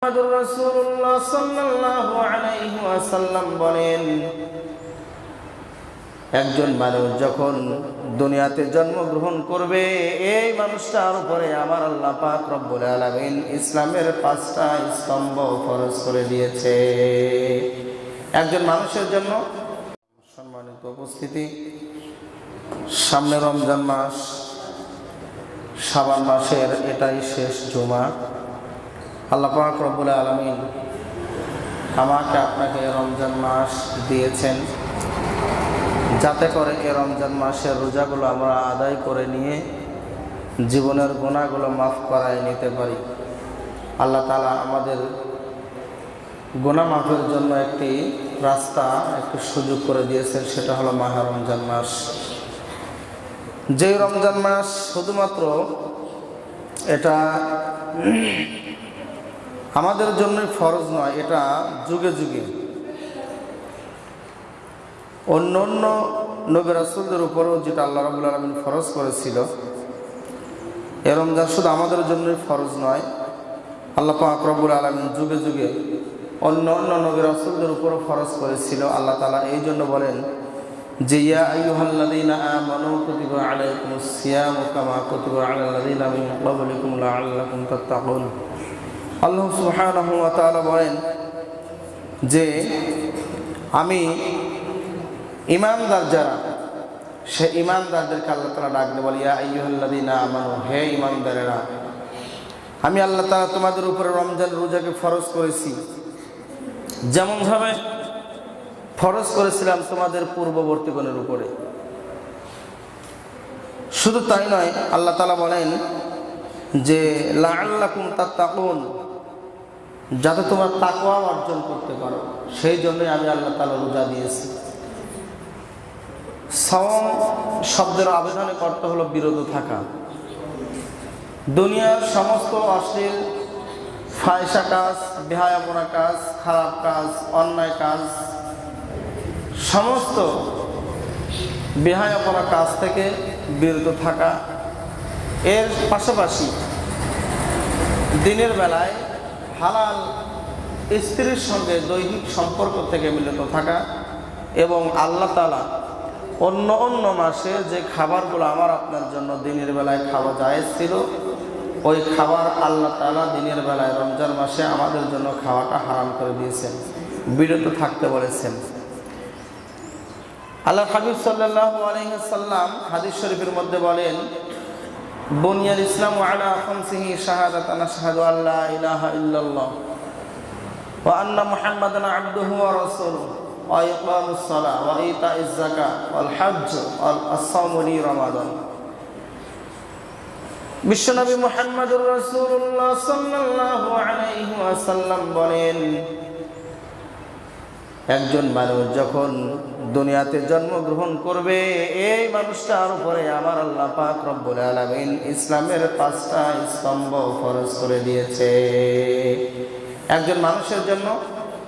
মুহাম্মাদুর রাসূলুল্লাহ সাল্লাল্লাহু আলাইহি ওয়াসাল্লাম বলেন, একজন মানুষ যখন দুনিয়াতে জন্মগ্রহণ করবে, এই মানুষটার উপরে আমার আল্লাহ পাক রব্বুল আলামিন ইসলামের 5টা স্তম্ভ ফরজ করে দিয়েছে। একজন মানুষের জন্য সম্মানিত উপস্থিতি, সামনে রমজান মাস, শাবান মাসের এটাই শেষ জুমা। আল্লাহ পাক রব্বুল আলামিন আমাকে আপনাকে রমজান মাস দিয়েছেন যাতে করে এই রমজান মাসের রোজাগুলো আমরা আদায় করে নিয়ে জীবনের গুনাহগুলো মাফ করায় নিতে পারি। আল্লাহ তাআলা আমাদের গুনাহ মাফের জন্য একটি রাস্তা, একটি সুযোগ করে দিয়েছেন, সেটা হলো মাহে রমজান মাস। যে রমজান মাস শুধুমাত্র এটা আমাদের জন্য ফরজ নয়, এটা যুগে যুগে অন্য অন্য নবী রাসূলদের উপরেও যেটা আল্লাহ রাব্বুল আলামিন ফরজ করেছিল, এই রমজান শুধু আমাদের জন্যই ফরজ নয়, আল্লাহ পাক রব্বুল আলামিন যুগে যুগে অন্য অন্য নবী রাসূলদের উপরও ফরজ করেছিল। আল্লাহ তাআলা এই জন্য বলেন যে ইয়া আইয়ুহাল্লাযীনা আমানু কুতিবা আলাইকুমুস সিয়ামু কামা কুতিবা আলাল লাযীনা মিন ক্বাবলিকুম লাআল্লাকুম তাত্তাকুন। আল্লাহ সুবহানাহু ওয়া তাআলা বলেন যে আমি ঈমানদার যারা, সে ঈমানদারদেরকে আল্লাহ তাআলা ডাক দিয়ে বলে ইয়া আইয়ুহাল্লাযীনা আমানু, হে ঈমানদারেরা, আমি আল্লাহ তাআলা তোমাদের উপরে রমজান রোজাকে ফরজ করেছি যেমনভাবে ফরজ করেছিলাম তোমাদের পূর্ববর্তীগণের উপরে। শুধু তাই নয়, আল্লাহ তাআলা বলেন যে লাআল্লাকুম তাত্তাকুন, যাতে তোমরা তাকওয়া অর্জন করতে পারো, সেই জন্যই আমি আল্লাহ তাআলা রোজা দিয়েছি। সাওম শব্দের আবেদনের অর্থ হলো বিরত থাকা। দুনিয়ার সমস্ত অশ্লীল ফায়সা কাজ, বেহায়াপনা কাজ, খারাপ কাজ, অন্যায় কাজ, সমস্ত বেহায়াপনা কাজ থেকে বিরত থাকা। এর পাশাপাশি দিনের বেলায় হালাল স্ত্রীর সঙ্গে দৈহিক সম্পর্ক থেকে বিরত থাকা এবং আল্লাহ তাআলা অন্য অন্য মাসে যে খাবারগুলো আমার আপনার জন্য দিনের বেলায় খাওয়া জায়েজ ছিল, ওই খাবার আল্লাহ তাআলা দিনের বেলায় রমজান মাসে আমাদের জন্য খাওয়াটা হারাম করে দিয়েছেন, বিরত থাকতে বলেছেন। আল্লাহ হাবিব সাল্লাল্লাহু আলাইহি ওয়াসাল্লাম হাদিস শরীফের মধ্যে বলেন, বুনিয়াল ইসলামু আলা খামসিহি শাহাদাতান আশহাদু আল্লা ইলাহা ইল্লাল্লাহ ওয়া আন্না মুহাম্মাদান আবদুহু ওয়া রাসূলুহু ওয়া ইকামুস সালাহ ওয়া ইতাইজ যাকাত ওয়াল হজ্জ ওয়াল আস-সাওমু লি রমাদান। বিশ্বনবী মুহাম্মদুর রাসূলুল্লাহ সাল্লাল্লাহু আলাইহি ওয়াসাল্লাম বলেন, একজন মানুষ যখন দুনিয়াতে জন্মগ্রহণ করবে, এই মানুষটার উপরে আমার আল্লাহ পাক রব্বুল আলামিন ইসলামের 5টা স্তম্ভ ফরজ করে দিয়েছে। একজন মানুষের জন্য